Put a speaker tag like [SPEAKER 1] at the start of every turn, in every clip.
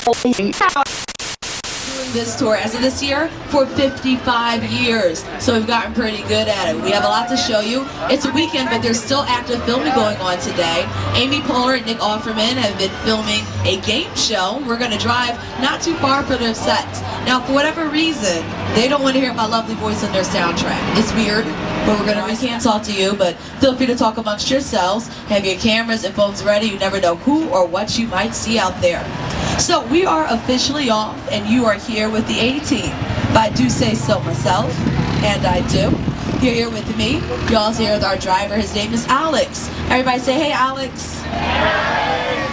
[SPEAKER 1] Doing this tour as of this year for 55 years, so we've gotten pretty good at it. We have a lot to show you. It's a weekend, but there's still active filming going on today. Amy Poehler and Nick Offerman have been filming a game show. We're going to drive not too far from their sets. Now, for whatever reason, they don't want to hear my lovely voice on their soundtrack. It's weird, but we can't talk to you, but feel free to talk amongst yourselves. Have your cameras and phones ready. You never know who or what you might see out there. So we are officially off, and you are here with the A-Team. If I do say so myself, and I do. You're here with me. You're also here with our driver. His name is Alex. Everybody say, hey, Alex.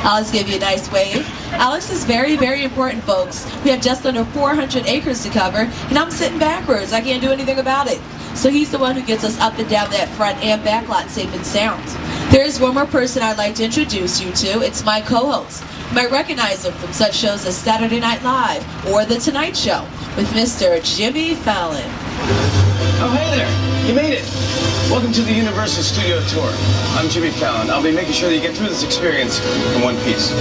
[SPEAKER 1] Alex, give you a nice wave. Alex is very, very important, folks. We have just under 400 acres to cover, and I'm sitting backwards. I can't do anything about it. So he's the one who gets us up and down that front and back lot safe and sound. There is one more person I'd like to introduce you to. It's my co-host. You might recognize him from such shows as Saturday Night Live or The Tonight Show with Mr. Jimmy Fallon.
[SPEAKER 2] Oh, hey there. You made it. Welcome to the Universal Studio Tour. I'm Jimmy Fallon. I'll be making sure that you get through this experience in one piece.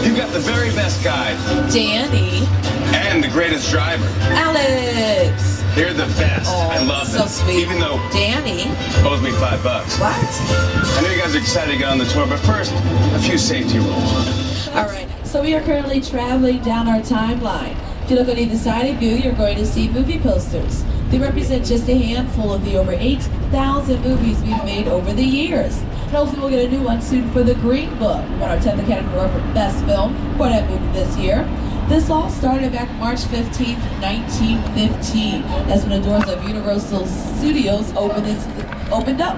[SPEAKER 2] You've got the very best guide.
[SPEAKER 1] Danny.
[SPEAKER 2] And the greatest driver.
[SPEAKER 1] Alex.
[SPEAKER 2] They're the best.
[SPEAKER 1] Oh,
[SPEAKER 2] I love
[SPEAKER 1] so
[SPEAKER 2] them.
[SPEAKER 1] Sweet.
[SPEAKER 2] Even though
[SPEAKER 1] Danny
[SPEAKER 2] owes me $5.
[SPEAKER 1] What?
[SPEAKER 2] I know you guys are excited to get on the tour, but first, a few safety rules.
[SPEAKER 1] All right, so we are currently traveling down our timeline. If you look on either side of you, you're going to see movie posters. They represent just a handful of the over 8,000 movies we've made over the years. And hopefully we'll get a new one soon for The Green Book, won our 10th Academy Award for Best Film for that movie this year. This all started back March 15th, 1915. That's when the doors of Universal Studios opened up.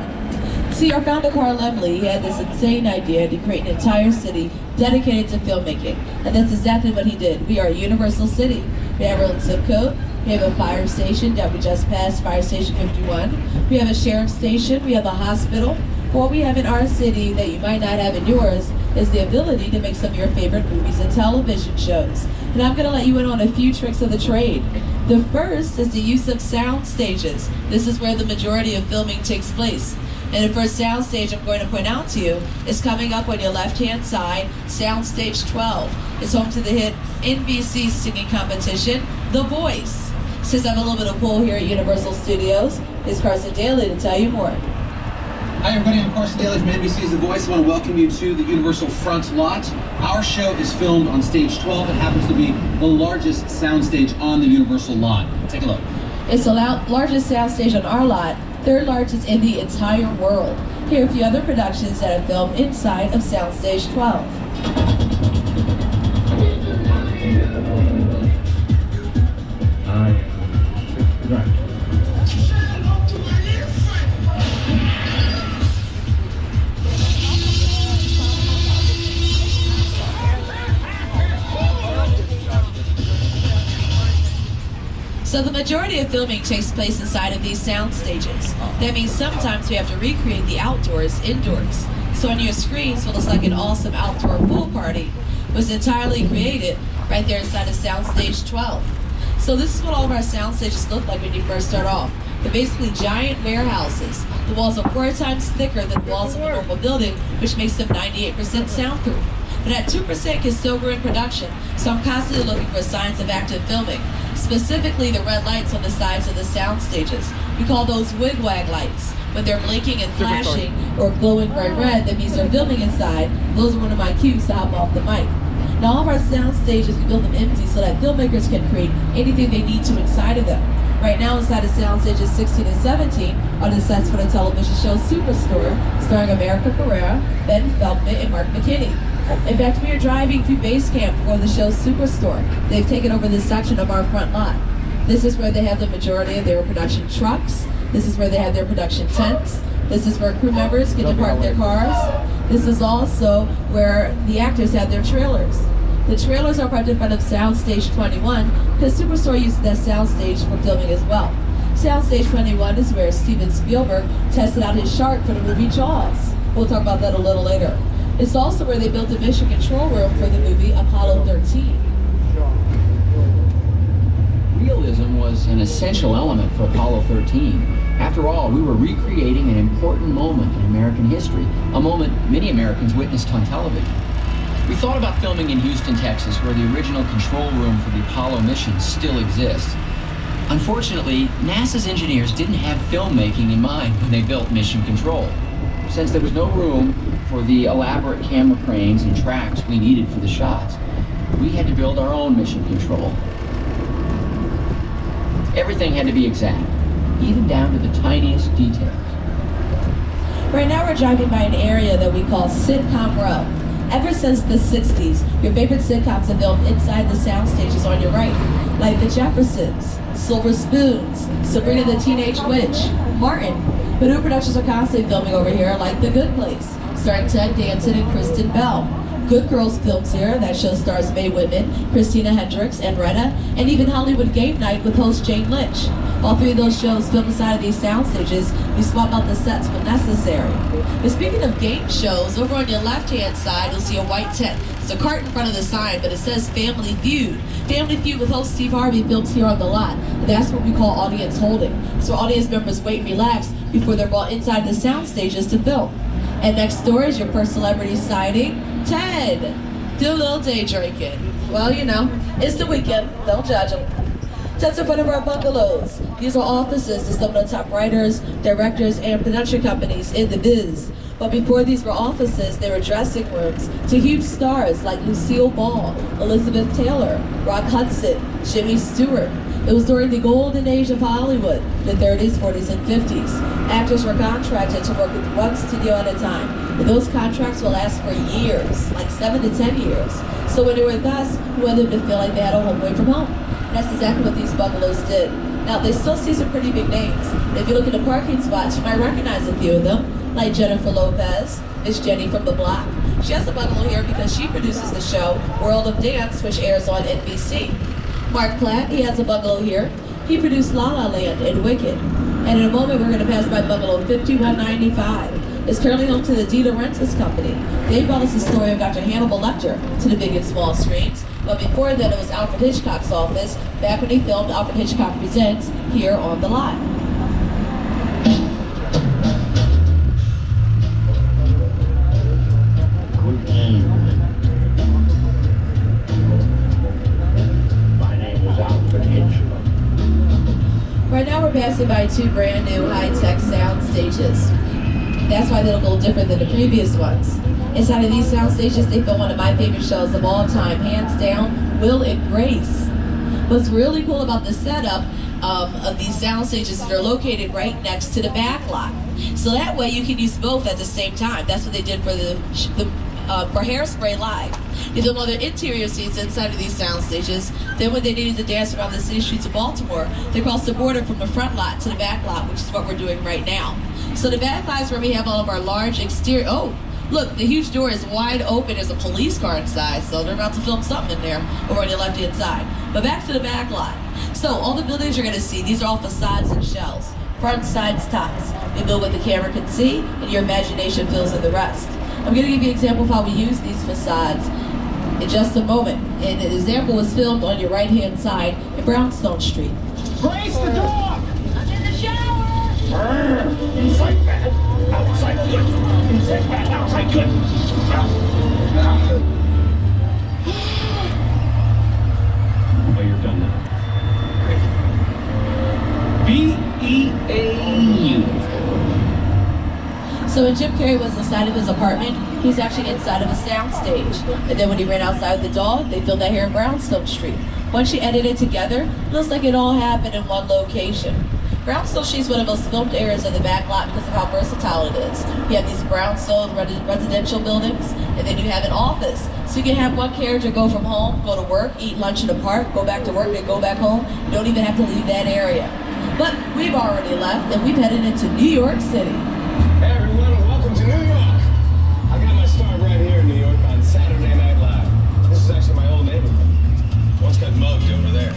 [SPEAKER 1] See, our founder, Carl Lemley, he had this insane idea to create an entire city dedicated to filmmaking. And that's exactly what he did. We are a Universal City. We have our own zip code. We have a fire station that we just passed, Fire Station 51. We have a sheriff's station. We have a hospital. What we have in our city that you might not have in yours is the ability to make some of your favorite movies and television shows. And I'm going to let you in on a few tricks of the trade. The first is the use of sound stages. This is where the majority of filming takes place. And the first sound stage I'm going to point out to you is coming up on your left-hand side, Sound Stage 12. It's home to the hit NBC singing competition, The Voice. Since I have a little bit of pull here at Universal Studios, it's Carson Daly to tell you more.
[SPEAKER 3] Hi everybody, I'm Carson Daly from NBC's The Voice. I want to welcome you to the Universal front lot. Our show is filmed on stage 12. It happens to be the largest soundstage on the Universal lot. Take a look.
[SPEAKER 1] It's the largest soundstage on our lot, third largest in the entire world. Here are a few other productions that have filmed inside of Soundstage 12. So the majority of filming takes place inside of these sound stages. That means sometimes we have to recreate the outdoors indoors. So on your screens, what looks like an awesome outdoor pool party was entirely created right there inside of Sound Stage 12. So this is what all of our sound stages look like when you first start off. They're basically giant warehouses. The walls are 4 times thicker than the walls of a normal building, which makes them 98% soundproof. But at 2% can still grow in production, so I'm constantly looking for signs of active filming. Specifically the red lights on the sides of the sound stages. We call those wigwag lights. When they're blinking and flashing or glowing bright red, that means they're filming inside. Those are one of my cues to hop off the mic. Now all of our sound stages, we build them empty so that filmmakers can create anything they need to inside of them. Right now inside of sound stages 16 and 17 are the sets for the television show Superstore, starring America Ferrera, Ben Feldman, and Mark McKinney. In fact, we are driving through base camp for the show Superstore. They've taken over this section of our front lot. This is where they have the majority of their production trucks. This is where they have their production tents. This is where crew members get to park their cars. This is also where the actors have their trailers. The trailers are parked in front of Soundstage 21 because Superstore uses that soundstage for filming as well. Soundstage 21 is where Steven Spielberg tested out his shark for the movie Jaws. We'll talk about that a little later. It's also where they built the mission control room for the movie Apollo 13.
[SPEAKER 4] Realism was an essential element for Apollo 13. After all, we were recreating an important moment in American history, a moment many Americans witnessed on television. We thought about filming in Houston, Texas, where the original control room for the Apollo missions still exists. Unfortunately, NASA's engineers didn't have filmmaking in mind when they built Mission Control. Since there was no room for the elaborate camera cranes and tracks we needed for the shots, we had to build our own Mission Control. Everything had to be exact, even down to the tiniest details.
[SPEAKER 1] Right now we're driving by an area that we call Sitcom Row. Ever since the 60s, your favorite sitcoms have filmed inside the sound stages on your right, like The Jeffersons, Silver Spoons, Sabrina the Teenage Witch, Martin. But new productions are constantly filming over here, like The Good Place, starring Ted Danson and Kristen Bell. Good Girls films here, that show stars Mae Whitman, Christina Hendricks, and Retta, and even Hollywood Game Night with host Jane Lynch. All three of those shows filmed inside of these sound stages. We swap out the sets when necessary. But speaking of game shows, over on your left-hand side, you'll see a white tent. There's a cart in front of the sign, but it says Family Feud. Family Feud with host Steve Harvey films here on the lot. And that's what we call audience holding. So audience members wait and relax before they're brought inside the sound stages to film. And next door is your first celebrity sighting, Ted. Do a little day drinking. Well, you know, it's the weekend. Don't judge him. Ted's in front of our bungalows. These are offices to some of the top writers, directors, and production companies in the biz. But before these were offices, they were dressing rooms to huge stars like Lucille Ball, Elizabeth Taylor, Rock Hudson, Jimmy Stewart. It was during the golden age of Hollywood, the 30s, 40s, and 50s. Actors were contracted to work with one studio at a time, and those contracts will last for years, like 7 to 10 years. So when they were with us, we wanted them to feel like they had a home away from home. And that's exactly what these bungalows did. Now, they still see some pretty big names. And if you look at the parking spots, you might recognize a few of them, like Jennifer Lopez, Miss Jenny from the Block. She has a bungalow here because she produces the show World of Dance, which airs on NBC. Mark Platt, he has a bungalow here. He produced La La Land and Wicked. And in a moment, we're going to pass by bungalow 5195. It's currently home to the De Laurentiis Company. They brought us the story of Dr. Hannibal Lecter to the big and small screens. But before then, it was Alfred Hitchcock's office, back when he filmed Alfred Hitchcock Presents here on the lot. Right now we're passing by two brand new high-tech sound stages. That's why they look a little different than the previous ones. Inside of these sound stages, they film one of my favorite shows of all time, hands down, Will and Grace. What's really cool about the setup of these sound stages is they're located right next to the back lot. So that way you can use both at the same time. That's what they did for for Hairspray Live. They filmed all their interior scenes inside of these sound stages. Then when they needed to dance around the city streets of Baltimore, they crossed the border from the front lot to the back lot, which is what we're doing right now. So the back lot is where we have all of our large exterior, look, the huge door is wide open. There's a police car inside, so they're about to film something in there over on the left-hand side. But back to the back lot. So all the buildings you're gonna see, these are all facades and shells. Front, sides, tops. We build what the camera can see, and your imagination fills in the rest. I'm gonna give you an example of how we use these facades in just a moment. And the example was filmed on your right-hand side in Brownstone Street.
[SPEAKER 5] Grace, the dog!
[SPEAKER 6] I'm in the shower!
[SPEAKER 5] Inside bad, outside good. Inside bad, outside good. Oh, you're done now. B-E-A-U.
[SPEAKER 1] So when Jim Carrey was inside of his apartment, he was actually inside of a soundstage. And then when he ran outside with the dog, they filmed that here in Brownstone Street. Once you edit it together, it looks like it all happened in one location. Brownstone Street is one of the most filmed areas of the back lot because of how versatile it is. You have these brownstone residential buildings, and then you have an office. So you can have one character go from home, go to work, eat lunch in the park, go back to work, then go back home. You don't even have to leave that area. But we've already left, and we've headed into New York City.
[SPEAKER 2] Hey everyone, welcome to New York. I got my start right here in New York on Saturday Night Live. This is actually my old neighborhood. Once got mugged over there.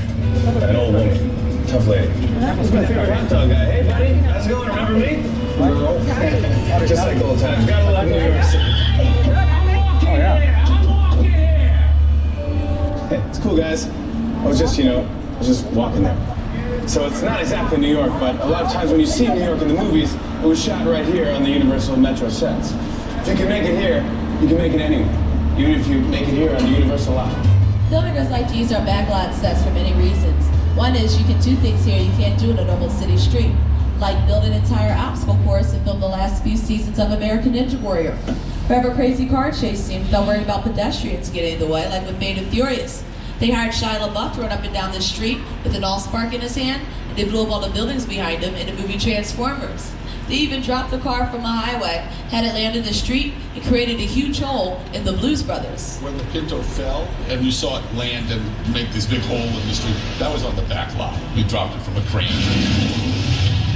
[SPEAKER 2] An old woman, tough lady. That was my favorite hot dog guy. Hey buddy, how's it going? Remember me? Just like old times. Gotta love New York City. I'm walking here. Hey, it's cool guys. I was just walking there. So it's not exactly New York, but a lot of times when you see New York in the movies, it was shot right here on the Universal Metro sets. If you can make it here, you can make it anywhere. even if you make it here on the Universal lot.
[SPEAKER 1] Filmmakers like to use our backlot sets for many reasons. One is you can do things here you can't do in a normal city street, like build an entire obstacle course and film the last few seasons of American Ninja Warrior. Or have a crazy car chase scene without worrying about pedestrians getting in the way, like with Fate and Furious. They hired Shia LaBeouf to run up and down the street with an all-spark in his hand, and they blew up all the buildings behind him in the movie Transformers. They even dropped the car from a highway, had it land in the street, and created a huge hole in the Blues Brothers.
[SPEAKER 7] When the Pinto fell and you saw it land and make this big hole in the street, that was on the back lot. We dropped it from a crane.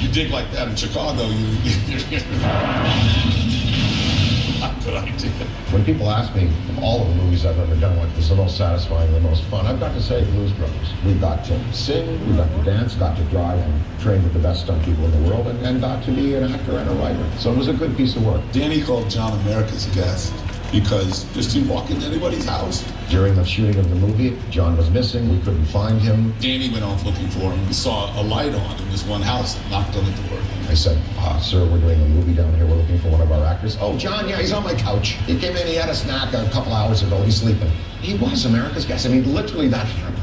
[SPEAKER 7] You dig like that in Chicago, not a good idea.
[SPEAKER 8] When people ask me, of all of the movies I've ever done, what was the most satisfying, the most fun, I've got to say Blues Brothers. We got to sing, we got to dance, got to drive and train with the best stunt people in the world, and got to be an actor and a writer. So it was a good piece of work.
[SPEAKER 7] Danny called John America's guest because just he'd walk into anybody's house.
[SPEAKER 8] During the shooting of the movie, John was missing, we couldn't find him.
[SPEAKER 7] Danny went off looking for him. We saw a light on in this one house and knocked on the door.
[SPEAKER 8] I said, sir, we're doing a movie down here, we're looking for one of our actors. Oh, John, yeah, he's on my couch. He came in, he had a snack a couple hours ago, he's sleeping. He was America's guest, I mean, literally that friendly.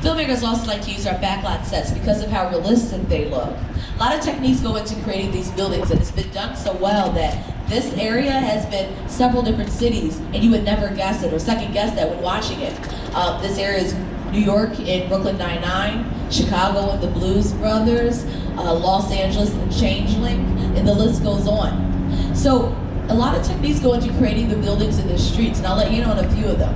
[SPEAKER 1] Filmmakers also like to use our backlot sets because of how realistic they look. A lot of techniques go into creating these buildings, and it's been done so well that this area has been several different cities, and you would never guess it or second guess that when watching it. This area is New York in Brooklyn Nine-Nine, Chicago in the Blues Brothers, Los Angeles in Changeling, and the list goes on. So a lot of techniques go into creating the buildings in the streets, and I'll let you know on a few of them.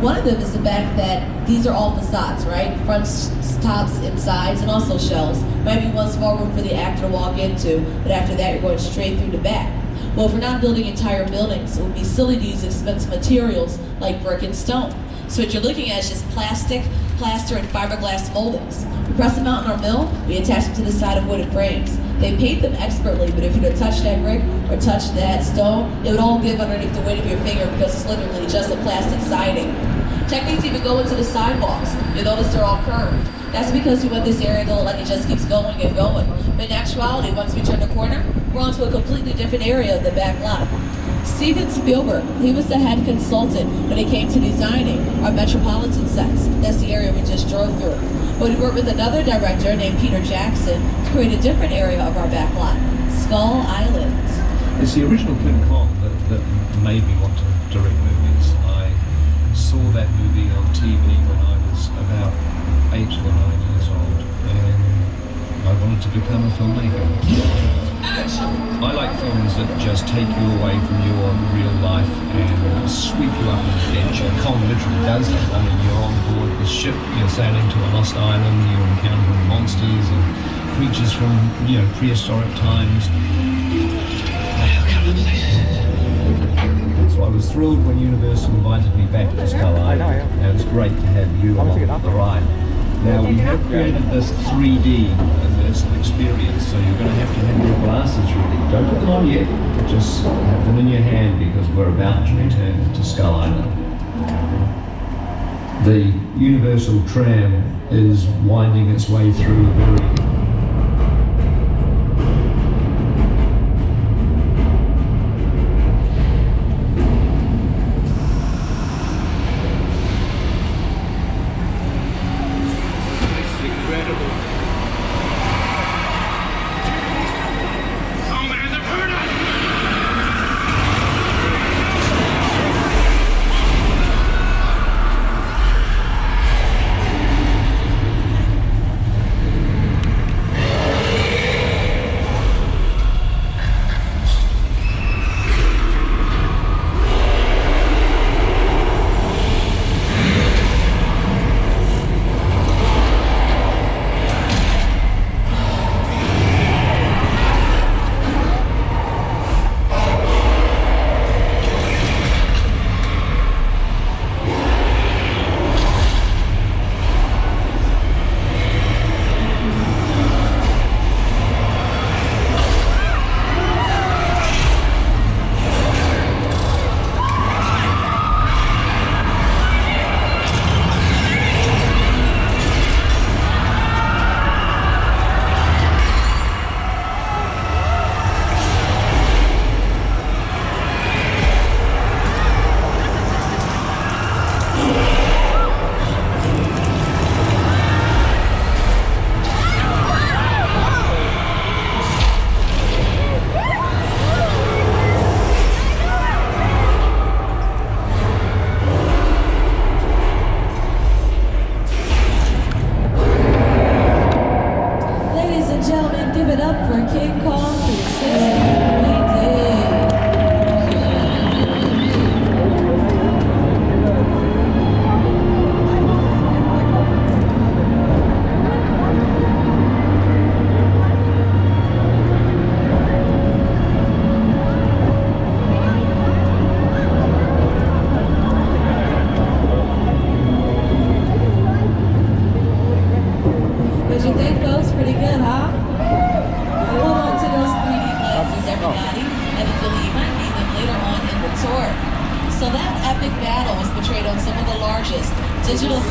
[SPEAKER 1] One of them is the fact that these are all facades, right? Fronts, tops, and sides, and also shells. Might be one small room for the actor to walk into, but after that you're going straight through the back. Well, if we're not building entire buildings, it would be silly to use expensive materials like brick and stone. So what you're looking at is just plastic, plaster, and fiberglass moldings. We press them out in our mill, we attach them to the side of wooden frames. They paint them expertly, but if you were to touch that brick or touch that stone, it would all give underneath the weight of your finger because it's literally just a plastic siding. Techniques even go into the sidewalks. You'll notice they're all curved. That's because we want this area to look like it just keeps going and going. But in actuality, once we turn the corner, we're onto a completely different area of the back lot. Steven Spielberg, he was the head consultant when it came to designing our metropolitan sets. That's the area we just drove through. But we worked with another director named Peter Jackson to create a different area of our back lot, Skull Island.
[SPEAKER 9] It's the original King Kong that made me want to direct movies. I saw that movie on TV when I was about 8 or 9 years old, and I wanted to become a filmmaker. I like films that just take you away from your real life and sweep you up an adventure. Kong literally does that. I mean, you're on board the ship, you're sailing to a lost island, you're encountering monsters and creatures from, prehistoric times. So I was thrilled when Universal invited me back to Skull Island. And it was great to have you along the ride. Now we have created this 3D immersive experience, so you're going to have your glasses ready. Don't put them on yet, just have them in your hand because we're about to return to Skull Island. The Universal tram is winding its way through a very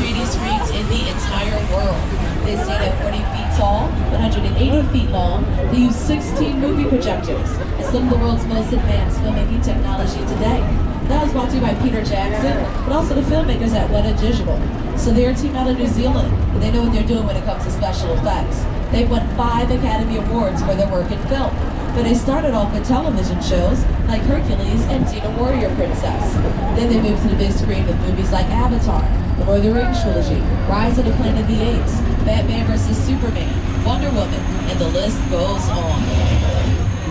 [SPEAKER 1] 3D screens in the entire world. They stand at 40 feet tall, 180 feet long. They use 16 movie projectors and some of the world's most advanced filmmaking technology today. That was brought to you by Peter Jackson, but also the filmmakers at Weta Digital. So they're a team out of New Zealand, and they know what they're doing when it comes to special effects. They've won 5 Academy Awards for their work in film. But they started off with television shows like Hercules and Tina Warrior Princess. Then they moved to the big screen with movies like Avatar, the Lord of the Rings trilogy, Rise of the Planet of the Apes, Batman vs. Superman, Wonder Woman, and the list goes on.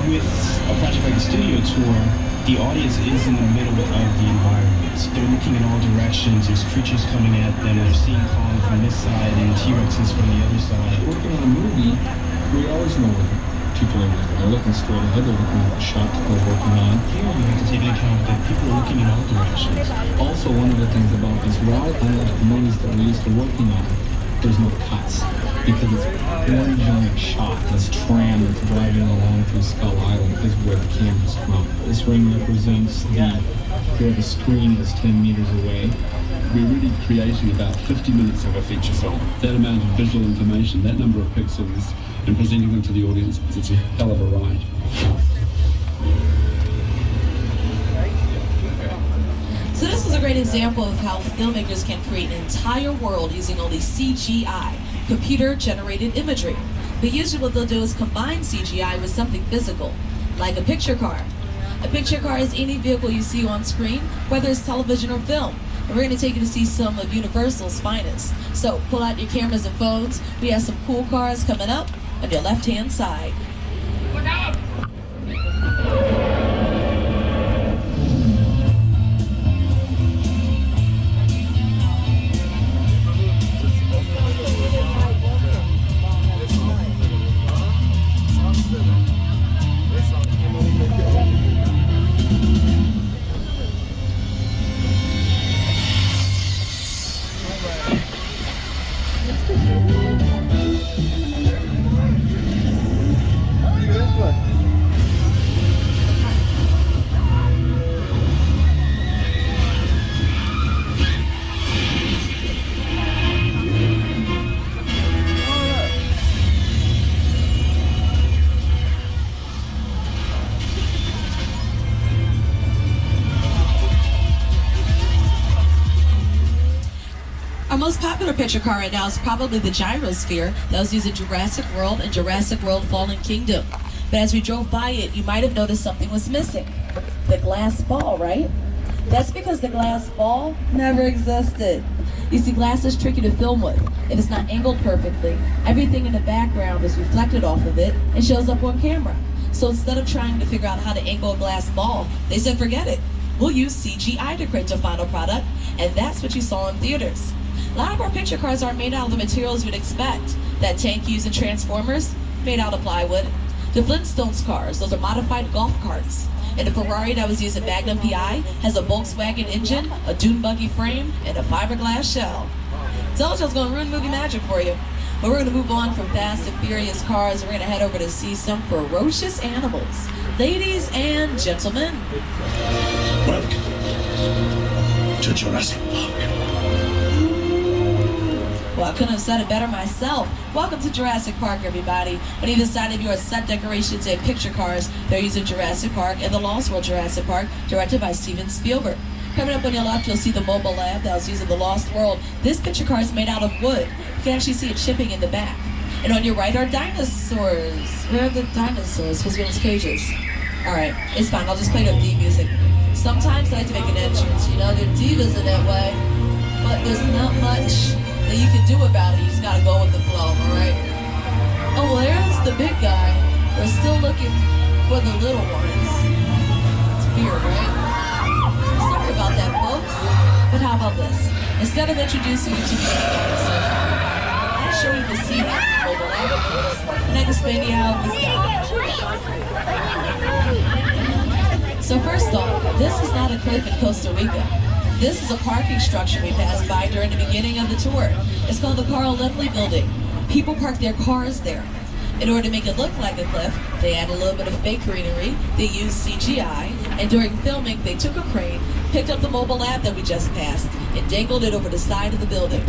[SPEAKER 10] With a project like the studio tour, the audience is in the middle of the environment. They're looking in all directions, there's creatures coming at them, they're seeing Kong from this side and T-Rexes from the other side.
[SPEAKER 11] Working on a movie, we always know what people are looking. They're looking straight ahead, they're looking at the shot that they're working on.
[SPEAKER 10] Here you have to take into account that people are looking in all directions.
[SPEAKER 11] Also, one of the things about this ride, unlike the movies that we're used to working on, there's no cuts. Because it's one giant shot. This tram that's driving along through Skull Island is where the camera's from. This ring represents where the screen is 10 meters away. We're really creating about 50 minutes of a feature film. That amount of visual information, that number of pixels, and presenting them to the audience, it's a hell of a ride.
[SPEAKER 1] So this is a great example of how filmmakers can create an entire world using only CGI, computer-generated imagery. But usually what they'll do is combine CGI with something physical, like a picture car. A picture car is any vehicle you see on screen, whether it's television or film. And we're going to take you to see some of Universal's finest. So pull out your cameras and phones. We have some cool cars coming up on your left-hand side.
[SPEAKER 6] Look out!
[SPEAKER 1] Our most popular picture car right now is probably the gyrosphere that was used in Jurassic World and Jurassic World Fallen Kingdom. But as we drove by it, you might have noticed something was missing. The glass ball, right? That's because the glass ball never existed. You see, glass is tricky to film with. If it's not angled perfectly, everything in the background is reflected off of it and shows up on camera. So instead of trying to figure out how to angle a glass ball, they said forget it. We'll use CGI to create the final product, and that's what you saw in theaters. A lot of our picture cars aren't made out of the materials you'd expect. That tank used in Transformers, made out of plywood. The Flintstones cars, those are modified golf carts. And the Ferrari that was used in Magnum PI has a Volkswagen engine, a dune buggy frame, and a fiberglass shell. Told you I was going to ruin movie magic for you. But we're going to move on from fast and furious cars, and we're going to head over to see some ferocious animals. Ladies and gentlemen.
[SPEAKER 7] Welcome to Jurassic Park.
[SPEAKER 1] Well, I couldn't have said it better myself. Welcome to Jurassic Park, everybody. On either side of you are set decorations and picture cars. They're used in Jurassic Park and the Lost World Jurassic Park, directed by Steven Spielberg. Coming up on your left, you'll see the mobile lab that was used in the Lost World. This picture car is made out of wood. You can actually see it shipping in the back. And on your right are dinosaurs. Where are the dinosaurs? Supposed to be in those cages. All right, it's fine. I'll just play the theme music. Sometimes I like to make an entrance. You know, they're divas in that way. But there's not much that you can do about it. You just gotta go with the flow, alright? Oh, well, there's the big guy. We're still looking for the little ones. It's weird, right? Sorry about that, folks. But how about this? Instead of introducing you to the dinosaurs, I'll show you the scene mobile laboratories, and I can explain to you how it was done. So first off, this is not a cliff in Costa Rica. This is a parking structure we passed by during the beginning of the tour. It's called the Carl Lemley Building. People park their cars there. In order to make it look like a cliff, they add a little bit of fake greenery, they used CGI, and during filming, they took a crane, picked up the mobile lab that we just passed and dangled it over the side of the building.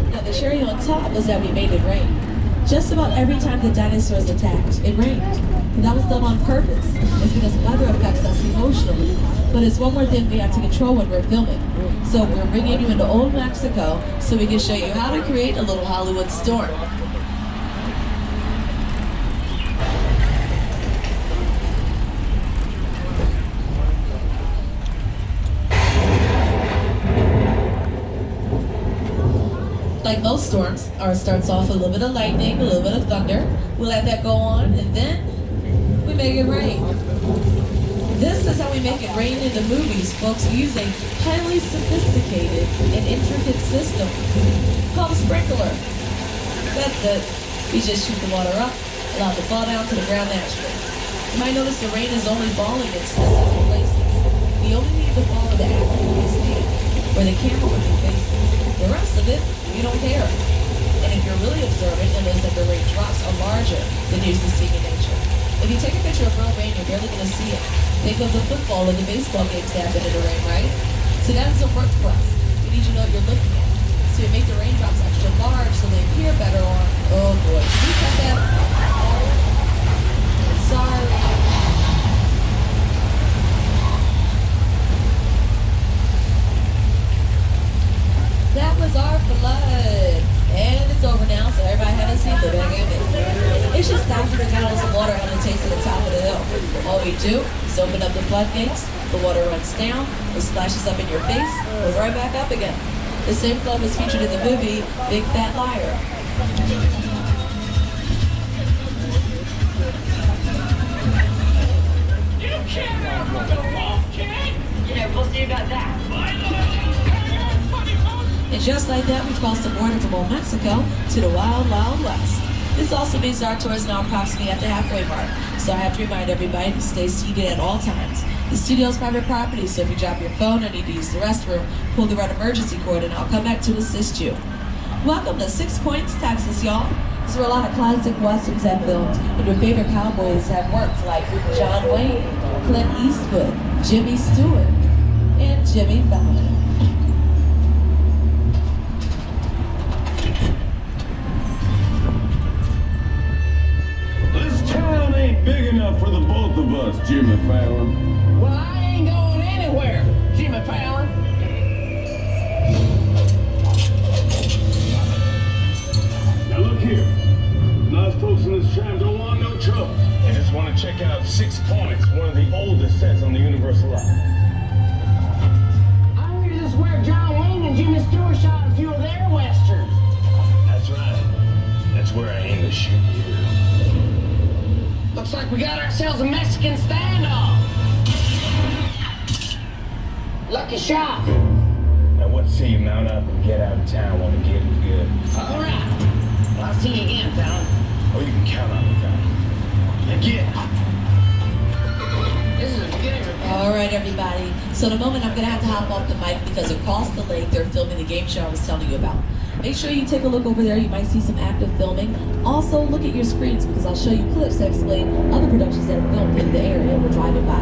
[SPEAKER 1] Now the cherry on top was that we made it rain. Just about every time the dinosaurs attacked, it rained. And that was done on purpose. It's because weather affects us emotionally. But it's one more thing we have to control when we're filming. So we're bringing you into Old Mexico so we can show you how to create a little Hollywood storm. Like most storms, ours starts off with a little bit of lightning, a little bit of thunder. We let that go on, and then we make it rain. This is how we make it rain in the movies, folks. We use a highly sophisticated and intricate system called a sprinkler. That's it. We just shoot the water up, allow it to fall down to the ground naturally. You might notice the rain is only falling in specific places. We only need to follow the active stand where the camera would be facing. The rest of it, we don't care. And if you're really observant, you'll notice that the raindrops are larger than you're used to seeing in nature. If you take a picture of real rain, you're barely going to see it. Think of the football or the baseball games that happen in the rain, right? So that doesn't work for us. We need you to know what you're looking at. So you make the raindrops extra large so they appear better on, oh boy, can you cut that? Sorry. That was our flood. And it's over now, so everybody had a seat. They're back in it. It's just time for the gallons of water on the taste to the top of the hill. All we do is open up the floodgates, the water runs down, it splashes up in your face, goes right back up again. The same flood was featured in the movie Big Fat Liar.
[SPEAKER 6] You can't run the ball, kid! Yeah, we'll see about that.
[SPEAKER 1] And just like that, we crossed the border from Old Mexico to the Wild, Wild West. This also means our tour is now approximately at the halfway mark, so I have to remind everybody to stay seated at all times. The studio is private property, so if you drop your phone or need to use the restroom, pull the red emergency cord and I'll come back to assist you. Welcome to 6 Points, Texas, y'all. This is where a lot of classic westerns have filmed, and your favorite cowboys have worked, like John Wayne, Clint Eastwood, Jimmy Stewart, and Jimmy Fallon.
[SPEAKER 2] Big enough for the both of us, Jimmy Fallon.
[SPEAKER 5] Well, I ain't going anywhere, Jimmy Fallon.
[SPEAKER 2] Now look here. Nice folks in this town don't want no trouble. They just want to check out 6 Points, one of the oldest sets on the Universal lot.
[SPEAKER 5] I heard this is where John Wayne and Jimmy Stewart shot a few of their westerns.
[SPEAKER 2] That's right. That's where I aim to shoot you.
[SPEAKER 5] Looks like we got ourselves a Mexican standoff. Lucky shot.
[SPEAKER 2] Now what say you mount up and get out of town while the gig is good?
[SPEAKER 5] All right. Well, I'll see you again, Fallon.
[SPEAKER 2] Oh, you can count on me, Fallon. Now get.
[SPEAKER 5] This is a good.
[SPEAKER 1] All right, everybody. So in a moment, I'm going to have to hop off the mic because across the lake, they're filming the game show I was telling you about. Make sure you take a look over there. You might see some active filming. Also, look at your screens because I'll show you clips that explain other productions that are filmed in the area we're driving by.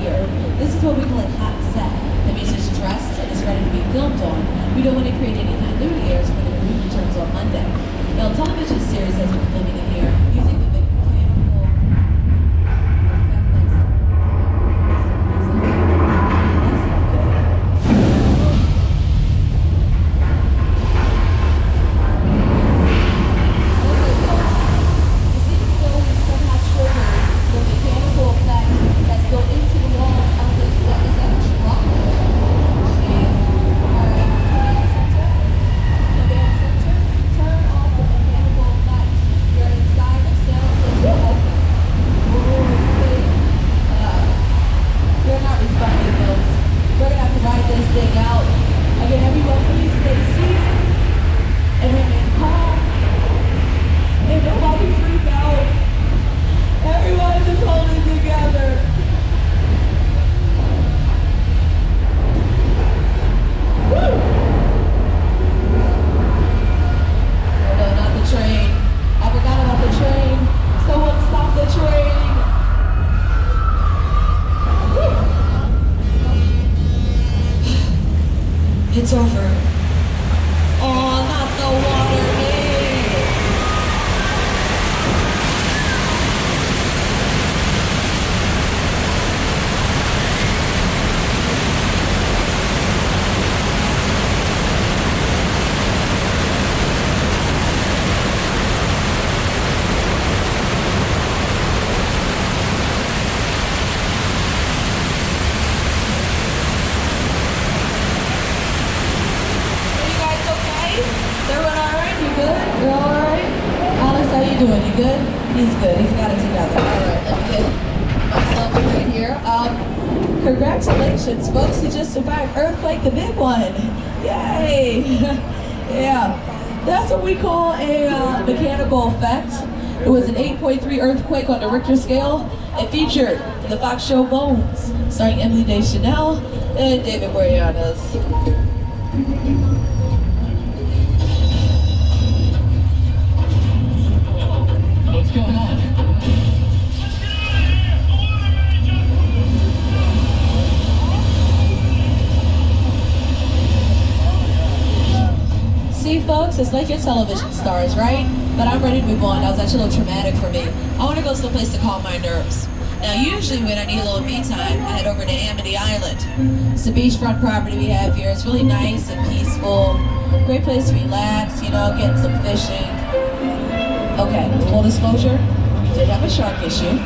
[SPEAKER 1] here. This is what we call a hot set. That means it's dressed and it's ready to be filmed on. We don't want to create any continuity errors when the crew returns on Monday. Now, a television series has been filming in here using the mechanical It's over. Oh, not the water maid. Doing? You good? He's good. He's got it together. All right, let me get myself right here. Congratulations, folks. You just survived earthquake, the big one. Yay! Yeah, that's what we call a mechanical effect. It was an 8.3 earthquake on the Richter scale. It featured the Fox show Bones, starring Emily Deschanel and David Boreanaz.
[SPEAKER 4] What's going on?
[SPEAKER 1] See, folks, it's like your television stars, right? But I'm ready to move on. That was actually a little traumatic for me. I want to go someplace to calm my nerves. Now, usually when I need a little me time, I head over to Amity Island. It's a beachfront property we have here. It's really nice and peaceful. Great place to relax, you know, getting some fishing. Okay, full disclosure, we did have a shark issue,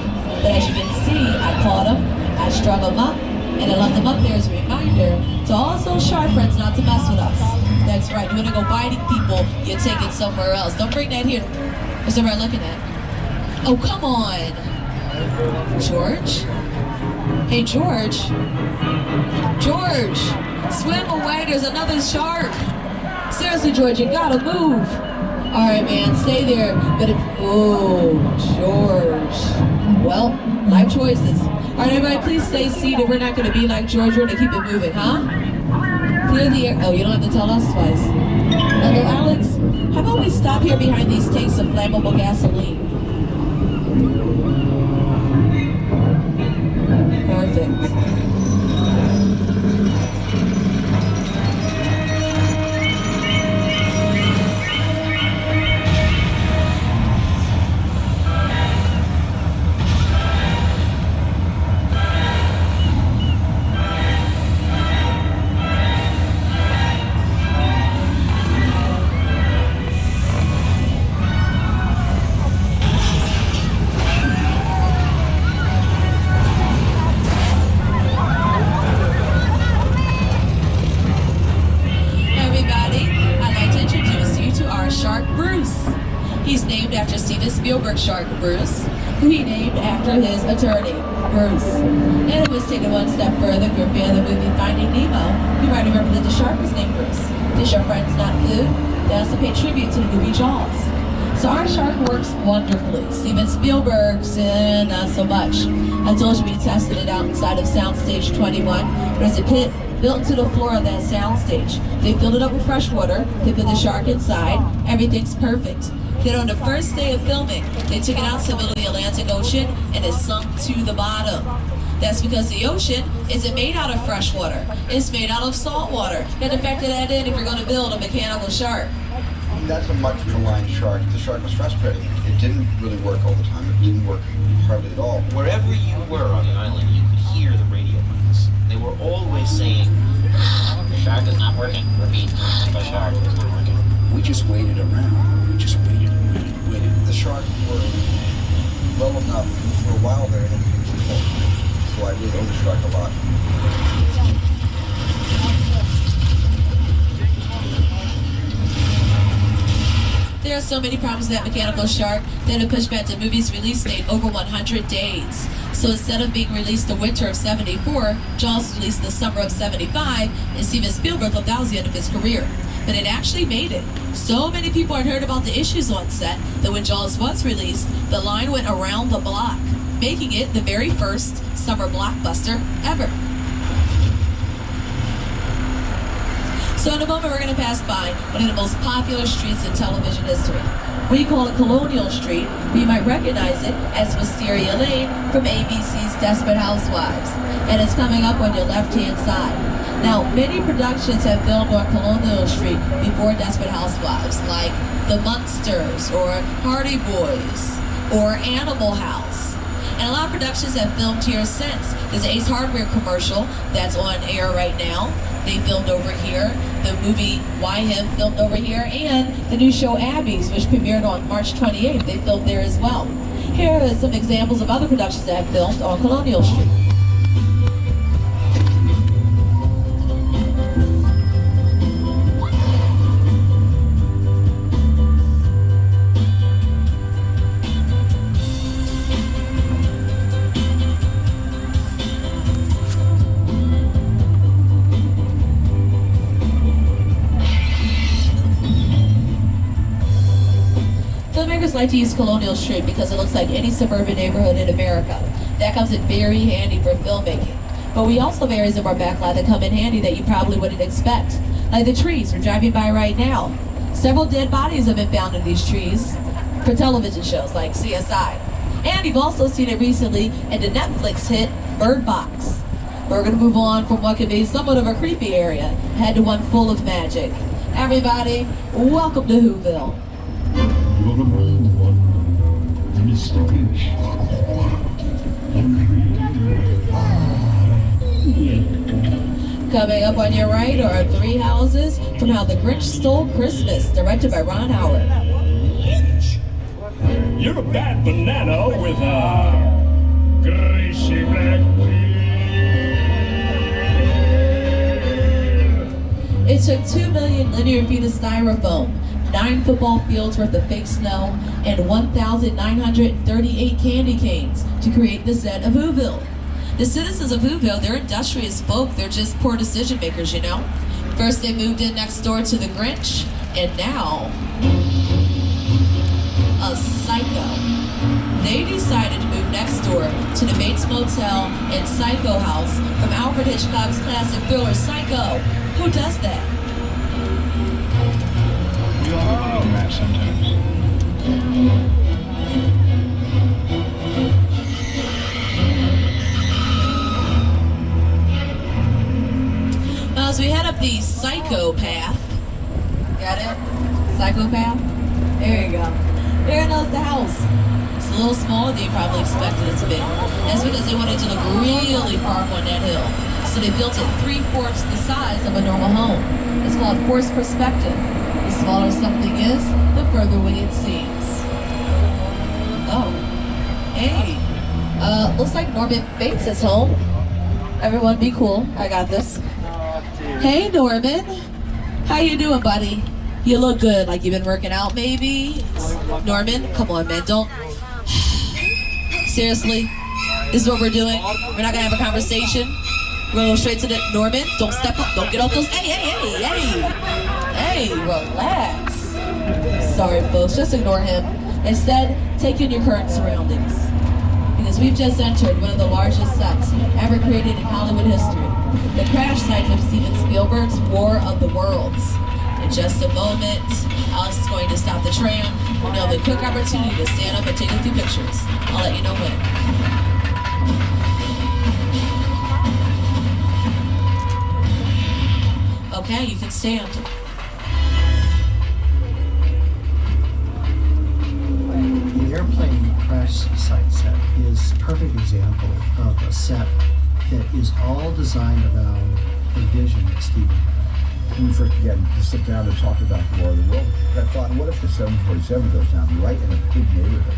[SPEAKER 1] but as you can see, I caught him, I strung him up, and I left him up there as a reminder to all those shark friends not to mess with us. That's right, you wanna go biting people, you take it somewhere else. Don't bring that here. What's everybody looking at? Oh, come on. George? Hey, George. George, swim away, there's another shark. Seriously, George, you gotta move. All right, man, stay there. But if, oh, George. Well, life choices. All right, everybody, please stay seated. We're not going to be like George. We're going to keep it moving, huh? Clear the air. Oh, you don't have to tell us twice. Hello, Alex. How about we stop here behind these tanks of flammable gasoline? Perfect. Spielberg shark, Bruce, who he named after his attorney, Bruce. And it was taken one step further. If you're a fan of the movie Finding Nemo, you might remember that the shark was named Bruce. Fish are friends, not food. They also pay tribute to the movie Jaws. So our shark works wonderfully. Steven Spielberg's not so much. I told you we tested it out inside of Soundstage 21. There's a pit built into the floor of that soundstage. They filled it up with fresh water. They put the shark inside. Everything's perfect. Then on the first day of filming, they took it out to the middle of the Atlantic Ocean and it sunk to the bottom. That's because the ocean isn't made out of fresh water. It's made out of salt water. You have to factor that in if you're going to build a mechanical shark.
[SPEAKER 12] That's a much maligned shark. The shark was frustrating. It didn't really work all the time. It didn't work hardly at all.
[SPEAKER 13] Wherever you were on the island, you could hear the radio mics. They were always saying, the shark is not working. Repeat, the shark is not working.
[SPEAKER 14] We just waited around. We just waited and waited and waited.
[SPEAKER 12] The shark were well enough for a while there, and then became too cold. So I really owe the shark a lot.
[SPEAKER 1] There are so many problems with that mechanical shark that it pushed back the movie's release date over 100 days. So instead of being released the winter of '74, Jaws was released the summer of '75, and Steven Spielberg thought that was the end of his career. But it actually made it. So many people had heard about the issues on set that when Jaws was released, the line went around the block, making it the very first summer blockbuster ever. So in a moment, we're going to pass by one of the most popular streets in television history. We call it Colonial Street, but you might recognize it as Wisteria Lane from ABC's Desperate Housewives. And it's coming up on your left-hand side. Now, many productions have filmed on Colonial Street before Desperate Housewives, like The Munsters, or Hardy Boys, or Animal House. And a lot of productions have filmed here since. There's an Ace Hardware commercial that's on air right now. They filmed over here. The movie Him filmed over here. And the new show Abby's, which premiered on March 28th, they filmed there as well. Here are some examples of other productions that have filmed on Colonial Street. Filmmakers like to use Colonial Street because it looks like any suburban neighborhood in America. That comes in very handy for filmmaking. But we also have areas of our backlot that come in handy that you probably wouldn't expect. Like the trees we're driving by right now. Several dead bodies have been found in these trees for television shows like CSI. And you've also seen it recently in the Netflix hit Bird Box. We're going to move on from what could be somewhat of a creepy area, head to one full of magic. Everybody, welcome to Whoville.
[SPEAKER 14] You're a bold one, Mr. Grinch.
[SPEAKER 1] Coming up on your right are 3 houses from How the Grinch Stole Christmas, directed by Ron Howard.
[SPEAKER 15] You're a bad banana with a greasy black wheel.
[SPEAKER 1] It took 2 million linear feet of styrofoam, 9 football fields worth of fake snow, and 1,938 candy canes to create the set of Whoville. The citizens of Whoville, they're industrious folk, they're just poor decision makers, you know? First they moved in next door to the Grinch, and now, a psycho. They decided to move next door to the Bates Motel and Psycho House from Alfred Hitchcock's classic thriller Psycho. Who does that?
[SPEAKER 15] We all have a match sometimes.
[SPEAKER 1] As we head up the Psychopath, got it? Psychopath? There you go. There goes the house. It's a little smaller than you probably expected it to be. That's because they wanted to look really far up on that hill. So they built it 3/4 the size of a normal home. It's called forced perspective. The smaller something is, the further away it seems. Oh. Hey. Looks like Norman Bates is home. Everyone be cool. I got this. Hey, Norman. How you doing, buddy? You look good, like you've been working out, maybe? Norman, come on, man, don't... Seriously? This is what we're doing? We're not gonna have a conversation? We're gonna go straight to the... Norman, don't step up, don't get off those... Hey, relax. Sorry, folks, just ignore him. Instead, take in your current surroundings. Because we've just entered one of the largest sets ever created in Hollywood history. The crash site of Steven Spielberg's War of the Worlds. In just a moment, Alice is going to stop the tram. We'll have a quick opportunity to stand up and take a few pictures. I'll let you know when. Okay, you can stand.
[SPEAKER 16] The airplane crash site set is a perfect example of a set that is all designed around the vision that Stephen had.
[SPEAKER 8] When we first began to sit down and talk about the War of the World, I thought, what if the 747 goes down right in a big neighborhood?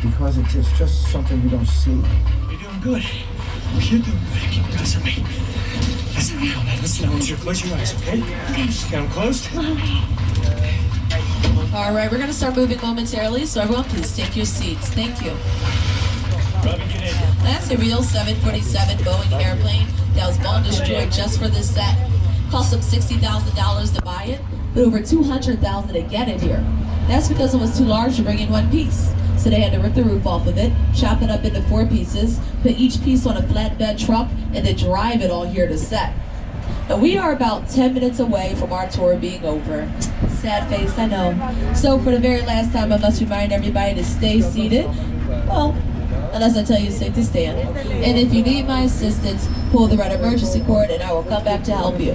[SPEAKER 8] Because it's just something you don't see.
[SPEAKER 15] You're doing good. You're doing good. Keep pressing me. Listen now, man. Listen, I want you to close your eyes, okay? Okay. Just get them closed.
[SPEAKER 1] All right, we're going to start moving momentarily, so everyone please take your seats. Thank you. That's a real 747 Boeing airplane that was bought and destroyed just for this set. Cost them $60,000 to buy it, but over $200,000 to get it here. That's because it was too large to bring in one piece. So they had to rip the roof off of it, chop it up into 4 pieces, put each piece on a flatbed truck, and then drive it all here to set. Now we are about 10 minutes away from our tour being over. Sad face, I know. So for the very last time, I must remind everybody to stay seated. Well, unless I tell you it's safe to stand. And if you need my assistance, pull the red emergency cord and I will come back to help you.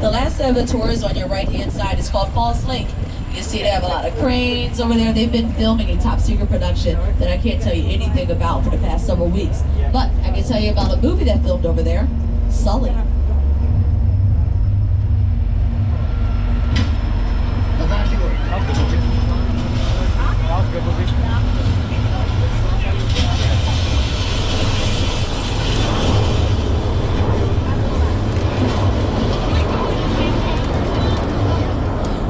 [SPEAKER 1] The last set of the tours on your right-hand side is called Falls Lake. You see they have a lot of cranes over there. They've been filming a top secret production that I can't tell you anything about for the past several weeks. But I can tell you about a movie that filmed over there, Sully.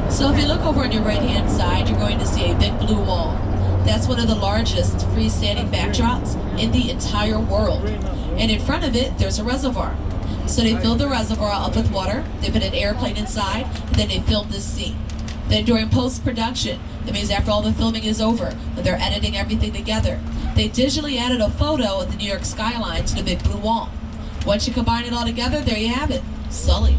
[SPEAKER 1] So if you look over on your right-hand side, you're going to see a big blue wall. That's one of the largest freestanding backdrops in the entire world. And in front of it, there's a reservoir. So they filled the reservoir up with water, they put an airplane inside, and then they filmed this scene. Then during post-production, that means after all the filming is over, when they're editing everything together, they digitally added a photo of the New York skyline to the big blue wall. Once you combine it all together, there you have it, Sully.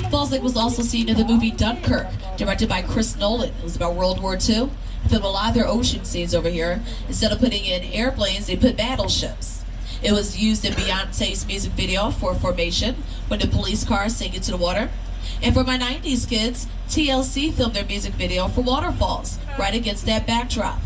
[SPEAKER 1] Falls Lake was also seen in the movie Dunkirk, directed by Chris Nolan. It was about World War II. They filmed a lot of their ocean scenes over here. Instead of putting in airplanes, they put battleships. It was used in Beyonce's music video for Formation, when the police cars sink into the water. And for my 90s kids, TLC filmed their music video for Waterfalls, right against that backdrop.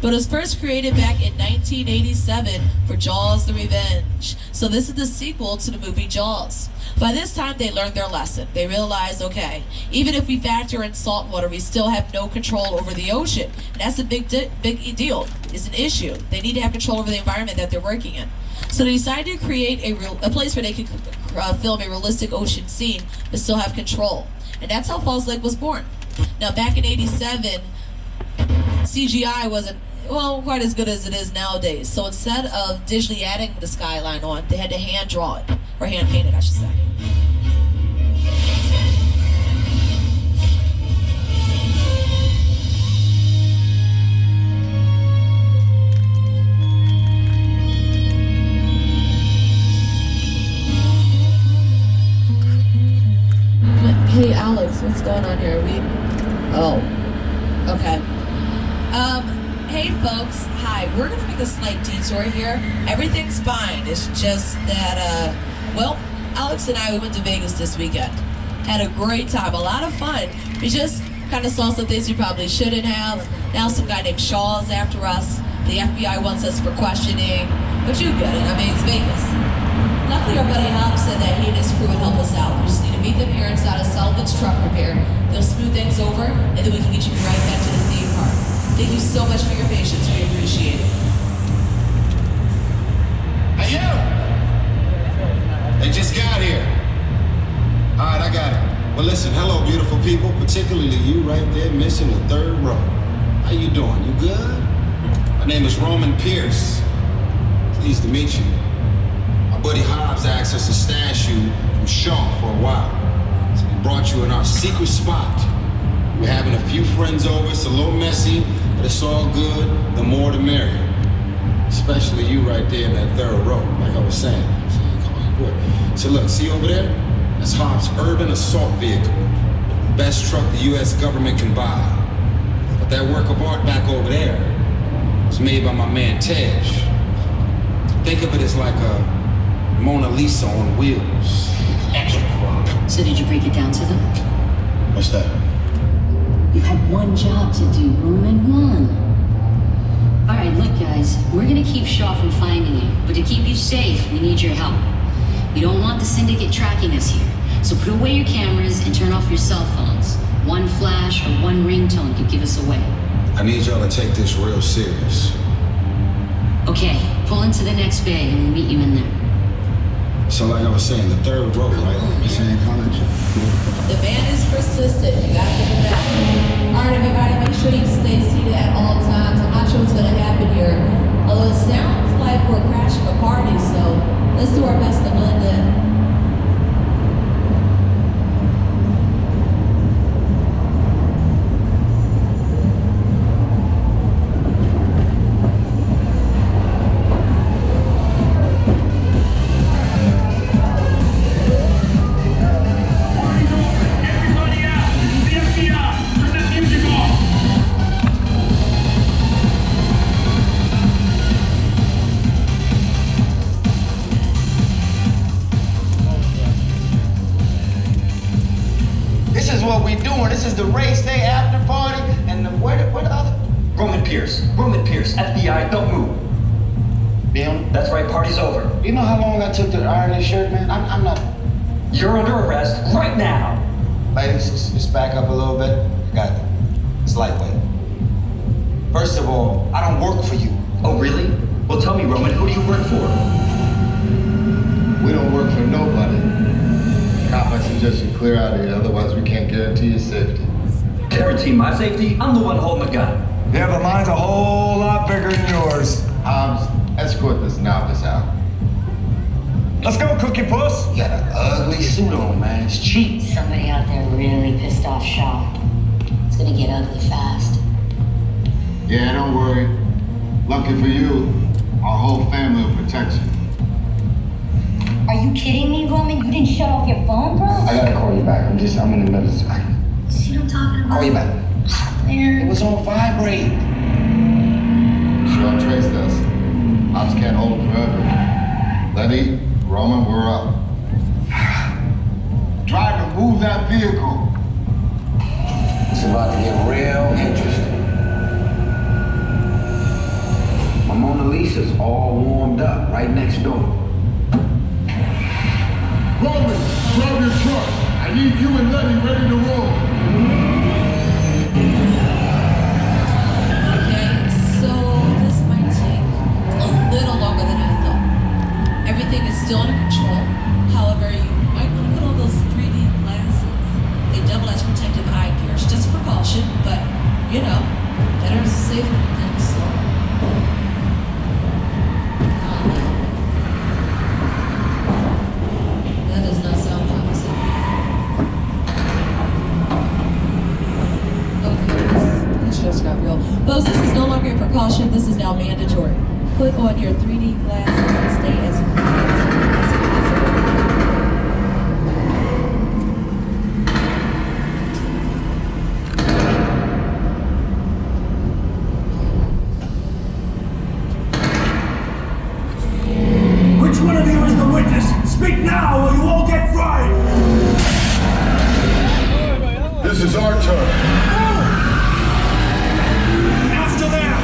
[SPEAKER 1] But it was first created back in 1987 for Jaws the Revenge. So this is the sequel to the movie Jaws. By this time, they learned their lesson. They realized, okay, even if we factor in salt water, we still have no control over the ocean. And that's a big deal. It's an issue. They need to have control over the environment that they're working in. So they decided to create a place where they could film a realistic ocean scene, but still have control. And that's how Falls Lake was born. Now, back in '87, CGI wasn't, well, quite as good as it is nowadays. So instead of digitally adding the skyline on, they had to hand draw it, or hand paint it, I should say. Hey Alex, what's going on here? Okay. Hey folks, hi. We're gonna make a slight detour here. Everything's fine. It's just that, well, Alex and I, we went to Vegas this weekend. Had a great time, a lot of fun. We just kind of saw some things we probably shouldn't have. Now some guy named Shaw's after us. The FBI wants us for questioning, but you get it. I mean, it's Vegas. Luckily, our buddy Hop said that he and his crew would help us out. We just need to meet them here inside a salvage truck repair. They'll smooth things over, and then we can get you right back to the theme park. Thank you so much for your patience. We appreciate it.
[SPEAKER 2] Hey, you! They just got here. All right, I got it. Well, listen, hello, beautiful people, particularly you right there missing the third row. How you doing? You good? My name is Roman Pierce. Pleased to meet you. My buddy Hobbs asked us to stash you from Shaw for a while. So we brought you in our secret spot. We're having a few friends over. It's a little messy, but it's all good. The more the merrier. Especially you right there in that third row, like I was saying. So look, see over there? That's Hobbs' urban assault vehicle. Best truck the U.S. government can buy. But that work of art back over there was made by my man Tej. Think of it as like a
[SPEAKER 17] Mona Lisa on wheels.
[SPEAKER 13] Extra pro.
[SPEAKER 18] So did you break it down to them?
[SPEAKER 17] What's that?
[SPEAKER 18] You had one job to do, Roman, one. All right, look, guys, we're gonna keep Shaw from finding you, but to keep you safe, we need your help. We don't want the syndicate tracking us here, so put away your cameras and turn off your cell phones. One flash or one ringtone could give us away.
[SPEAKER 17] I need y'all to take this real serious.
[SPEAKER 18] Okay, pull into the next bay and we'll meet you in there.
[SPEAKER 17] So like I was saying, the third row, right? Same college.
[SPEAKER 1] The man is persistent. You gotta give him that. All right, everybody, make sure you stay seated at all times. I'm not sure what's gonna happen here. Although it sounds like we're crashing a party, so let's do our best to blend in.
[SPEAKER 19] This is what we doing. This is the race day after party, and where the other?
[SPEAKER 20] Roman Pierce, FBI, don't move.
[SPEAKER 19] Bill?
[SPEAKER 20] That's right, party's over.
[SPEAKER 19] You know how long I took to iron this shirt, man? I'm not.
[SPEAKER 20] You're under arrest right now.
[SPEAKER 19] Ladies, just back up a little bit. I got it. It's lightweight. First of all, I don't work for you.
[SPEAKER 20] Oh, really? Well, tell me, Roman, who do you work for?
[SPEAKER 8] We don't work for nobody. I suggest you clear out of here, otherwise we can't guarantee your safety.
[SPEAKER 20] Guarantee my safety? I'm the one holding the gun.
[SPEAKER 19] Yeah, but mine's a whole lot bigger than yours.
[SPEAKER 8] Hobbs, escort this novice out.
[SPEAKER 19] Let's go, Cookie Puss.
[SPEAKER 17] You got an ugly suit on, man. It's cheap.
[SPEAKER 18] Somebody out there really pissed off Shaw. It's gonna get ugly fast.
[SPEAKER 8] Yeah, don't worry. Lucky for you, our whole family will protect you.
[SPEAKER 18] Are you kidding me, Roman? You didn't shut off your phone, bro?
[SPEAKER 19] I gotta call you back. I'm in the middle of
[SPEAKER 18] See what I'm talking about?
[SPEAKER 19] Call you back. It was on vibrate.
[SPEAKER 8] Shaw traced us. Ops can't hold him forever. Letty, Roman, we're up. Driver, move that vehicle.
[SPEAKER 19] It's about to get real interesting. My Mona Lisa's all warmed up right next door.
[SPEAKER 8] Roman, grab your truck. I need you and Letty ready to roll.
[SPEAKER 1] Okay, so this might take a little longer than I thought. Everything is still under control. However, you might want to put on those 3D glasses. They double as protective eye gears, just a precaution, but you know, better safe than sorry. That does not sound promising. Okay, this just got real. Folks, this is no longer a precaution, this is now mandatory. Put on your 3D glasses and stay as quiet as possible.
[SPEAKER 15] Which one of you is the witness? Speak now or you all get fried!
[SPEAKER 8] This is our turn.
[SPEAKER 15] After them!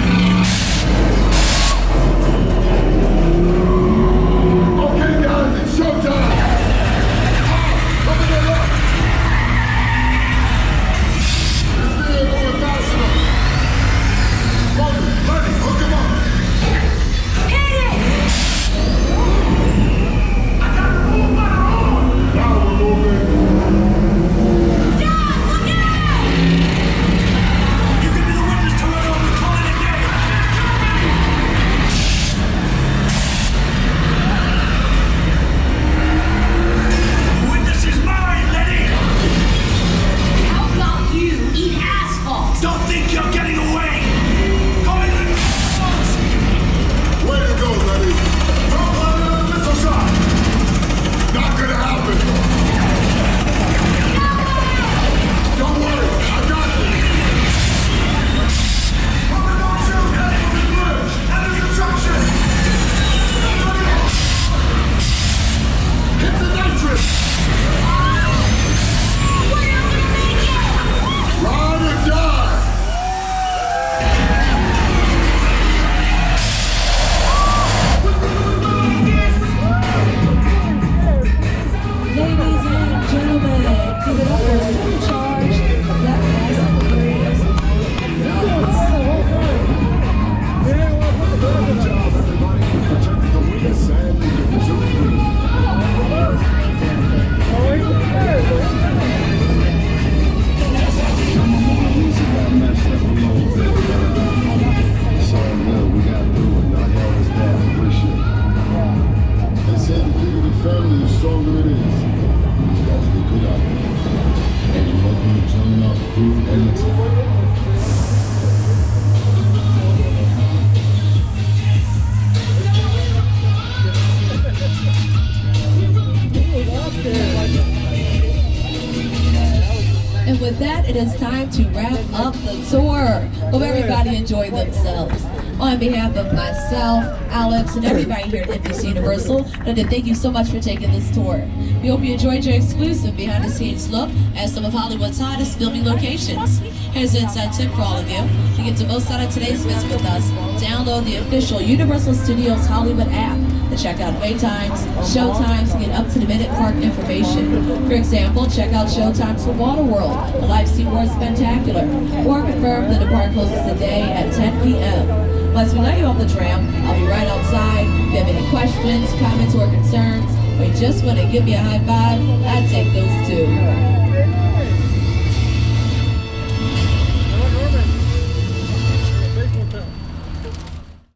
[SPEAKER 1] that, it is time to wrap up the tour. Hope everybody enjoyed themselves. On behalf of myself, Alex, and everybody here at NBC Universal, I'd like to thank you so much for taking this tour. We hope you enjoyed your exclusive behind-the-scenes look at some of Hollywood's hottest filming locations. Here's an inside tip for all of you. To get the most out of today's visit with us, download the official Universal Studios Hollywood app to check out wait times, show times, and get up-to-the-minute park information. For example, check out show times for Waterworld, the Life SeaWorld Spectacular, or confirm that the park closes today at 10 p.m. Once we let you off the tram, I'll be right outside. If you have any questions, comments, or concerns, or you just want to give me a high five, I'd take those too.